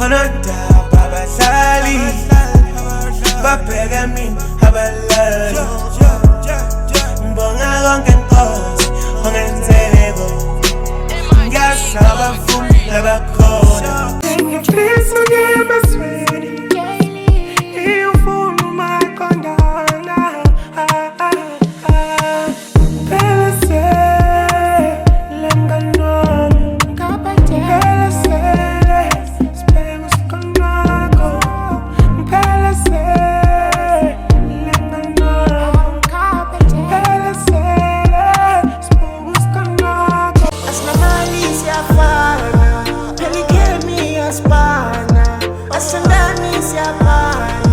Onondaba abadlali babheka mina abalali ngibonga konke Nkosi ongenzeleko ngiyasaba futhi labakhona ngifisa ngiyebasweni iyufuna umaqondana phela selenganomi phela sibheka usikonako phela selenganomi phela sibheka usikonako Asinamali siyafana, phela ikhemi yasibana, asindani siyafana.